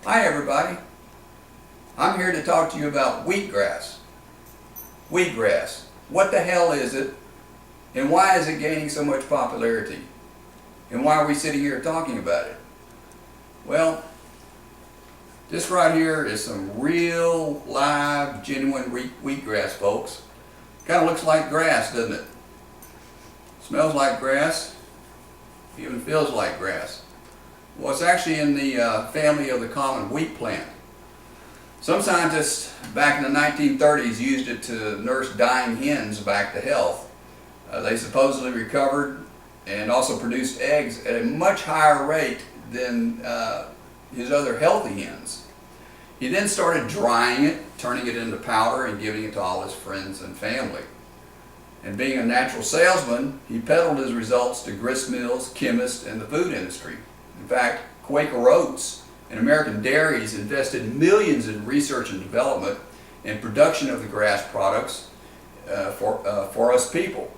Hi everybody, I'm here to talk to you about wheatgrass. Wheatgrass, what the hell is it and why is it gaining so much popularity? And why are we sitting here talking about it? Well, this right here is some real live genuine wheatgrass, folks. Kind of looks like grass, doesn't it? Smells like grass, even feels like grass. Well, it's actually in the family of the common wheat plant. Some scientists back in the 1930s used it to nurse dying hens back to health. They supposedly recovered and also produced eggs at a much higher rate than his other healthy hens. He then started drying it, turning it into powder, and giving it to all his friends and family. And being a natural salesman, he peddled his results to grist mills, chemists, and the food industry. In fact, Quaker Oats and American dairies invested millions in research and development and production of the grass products for us people.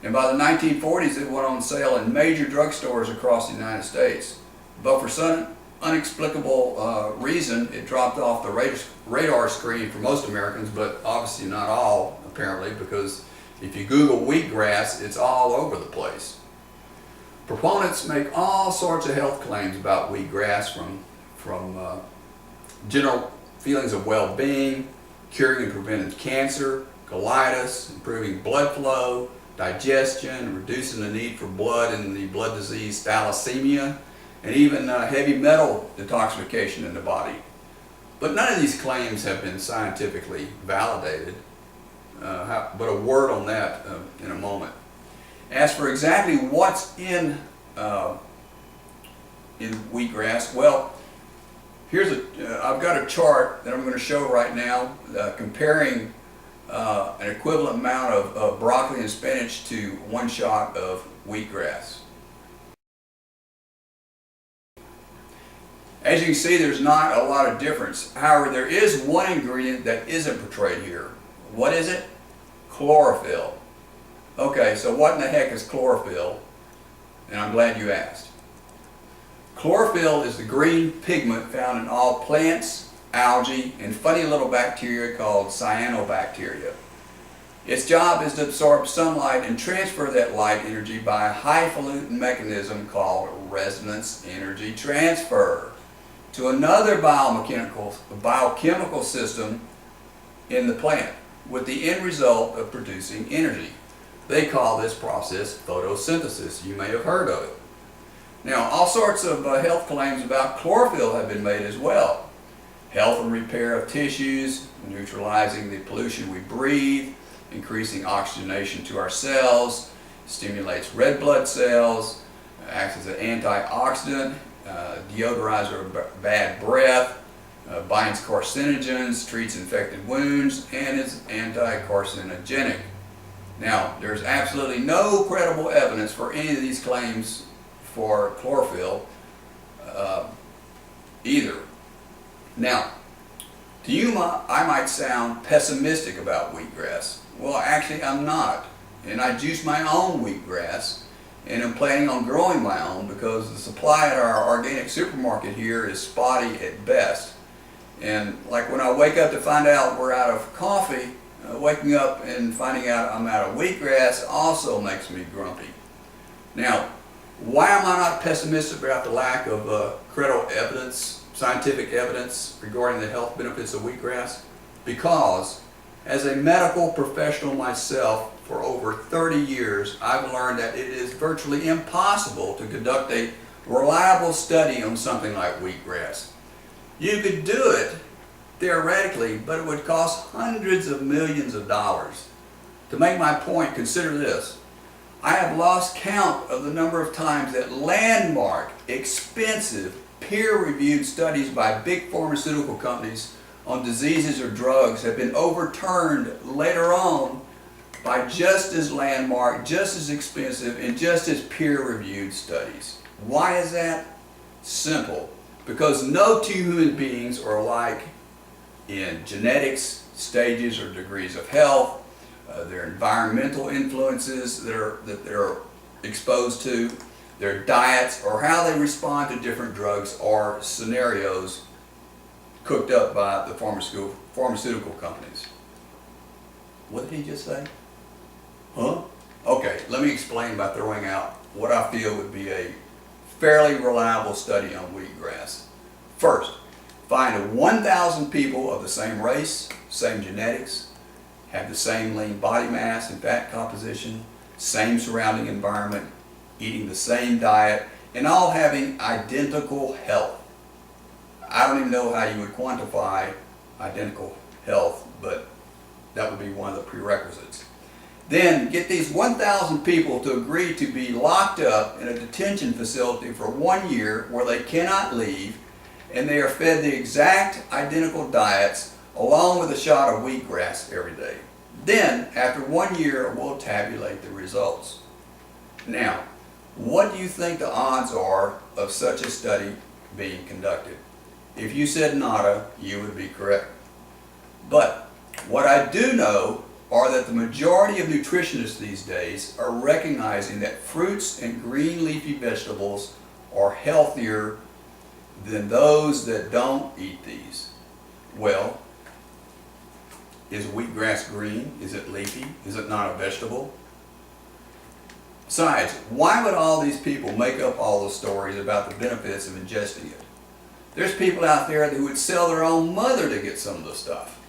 And by the 1940s, it went on sale in major drugstores across the United States. But for some inexplicable reason, it dropped off the radar screen for most Americans, but obviously not all, apparently, because if you Google wheatgrass, it's all over the place. Proponents make all sorts of health claims about wheatgrass, from general feelings of well-being, curing and preventing cancer, colitis, improving blood flow, digestion, reducing the need for blood in the blood disease thalassemia, and even heavy metal detoxification in the body. But none of these claims have been scientifically validated. But a word on that in a moment. As for exactly what's in wheatgrass, well, I've got a chart that I'm going to show right now comparing an equivalent amount of broccoli and spinach to one shot of wheatgrass. As you can see, there's not a lot of difference. However, there is one ingredient that isn't portrayed here. What is it? Chlorophyll. Okay, so what in the heck is chlorophyll? And I'm glad you asked. Chlorophyll is the green pigment found in all plants, algae, and funny little bacteria called cyanobacteria. Its job is to absorb sunlight and transfer that light energy by a highfalutin mechanism called resonance energy transfer to another biochemical system in the plant, with the end result of producing energy. They call this process photosynthesis. You may have heard of it. Now, all sorts of health claims about chlorophyll have been made as well. Health and repair of tissues, neutralizing the pollution we breathe, increasing oxygenation to our cells, stimulates red blood cells, acts as an antioxidant, deodorizer of bad breath, binds carcinogens, treats infected wounds, and is anti-carcinogenic. Now, there's absolutely no credible evidence for any of these claims for chlorophyll either. Now, to you, I might sound pessimistic about wheatgrass. Well, actually, I'm not. And I juice my own wheatgrass, and I'm planning on growing my own because the supply at our organic supermarket here is spotty at best. And like when I wake up to find out we're out of coffee, waking up and finding out I'm out of wheatgrass also makes me grumpy. Now, why am I not pessimistic about the lack of credible evidence, scientific evidence regarding the health benefits of wheatgrass? Because as a medical professional myself for over 30 years, I've learned that it is virtually impossible to conduct a reliable study on something like wheatgrass. You could do it theoretically, but it would cost hundreds of millions of dollars. To make my point, consider this. I have lost count of the number of times that landmark, expensive, peer-reviewed studies by big pharmaceutical companies on diseases or drugs have been overturned later on by just as landmark, just as expensive, and just as peer-reviewed studies. Why is that? Simple. Because no two human beings are alike in genetics, stages, or degrees of health, their environmental influences that they're exposed to, their diets, or how they respond to different drugs or scenarios cooked up by the pharmaceutical companies. What did he just say? Huh? Okay, let me explain by throwing out what I feel would be a fairly reliable study on wheatgrass. First, find 1,000 people of the same race, same genetics, have the same lean body mass and fat composition, same surrounding environment, eating the same diet, and all having identical health. I don't even know how you would quantify identical health, but that would be one of the prerequisites. Then get these 1,000 people to agree to be locked up in a detention facility for 1 year where they cannot leave, and they are fed the exact identical diets along with a shot of wheatgrass every day. Then, after 1 year, we'll tabulate the results. Now, what do you think the odds are of such a study being conducted? If you said nada, you would be correct. But what I do know are that the majority of nutritionists these days are recognizing that fruits and green leafy vegetables are healthier than those that don't eat these. Well, is wheatgrass green? Is it leafy? Is it not a vegetable? Besides, why would all these people make up all those stories about the benefits of ingesting it? There's people out there who would sell their own mother to get some of the stuff.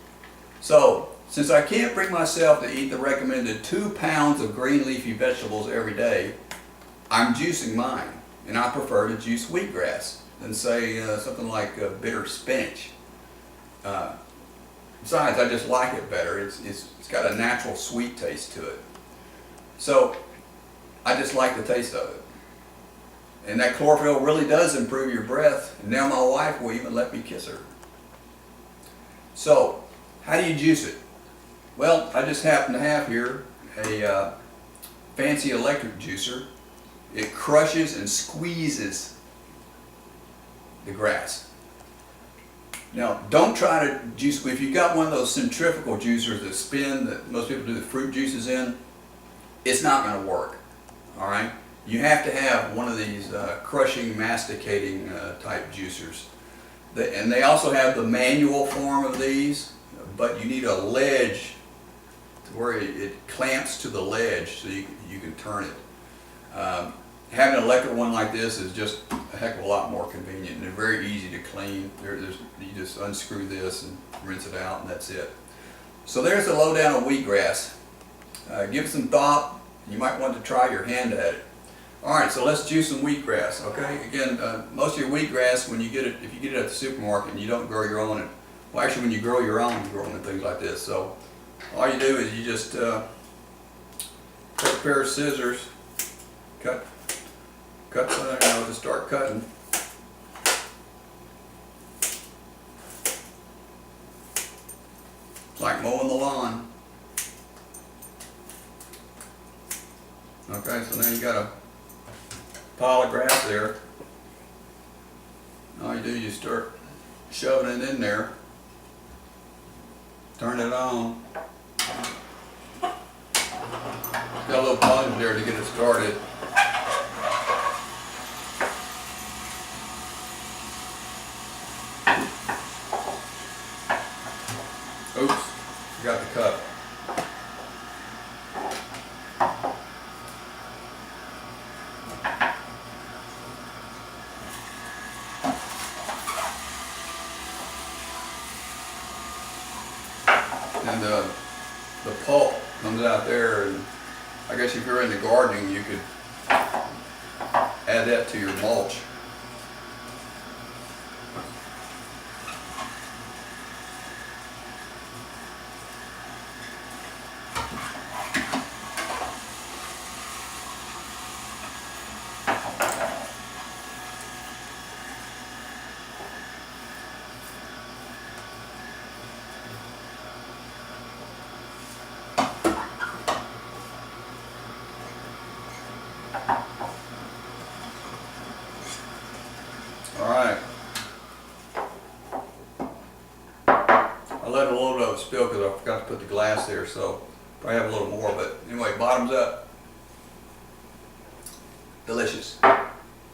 So, since I can't bring myself to eat the recommended 2 pounds of green leafy vegetables every day, I'm juicing mine. And I prefer to juice wheatgrass than say something like bitter spinach. Besides, I just like it better. It's got a natural sweet taste to it. So, I just like the taste of it. And that chlorophyll really does improve your breath. And now my wife will even let me kiss her. So, how do you juice it? Well, I just happen to have here a fancy electric juicer. It crushes and squeezes the grass. Now, don't try to juice, if you've got one of those centrifugal juicers that spin, that most people do the fruit juices in, it's not going to work, all right? You have to have one of these crushing, masticating type juicers. And they also have the manual form of these, but you need a ledge to where it clamps to the ledge so you can turn it. Having an electric one like this is just a heck of a lot more convenient, and they're very easy to clean. You just unscrew this and rinse it out, and that's it. So there's the lowdown on wheatgrass. Give it some thought. You might want to try your hand at it. All right, so let's juice some wheatgrass. Okay, again, most of your wheatgrass, when you get it, if you get it at the supermarket and you don't grow your own, well, actually, when you grow your own, you grow them in things like this. So all you do is you just take a pair of scissors, cut, just start cutting. It's like mowing the lawn. Okay, so now you got a pile of grass there. All you do is you start shoving it in there. Turn it on. Got a little plunge there to get it started. Oops, forgot the cup. And the pulp comes out there, and I guess if you're into gardening, you could add that to your mulch. Alright. I let a little bit of it spill because I forgot to put the glass there, so probably have a little more, but anyway, bottoms up. Delicious.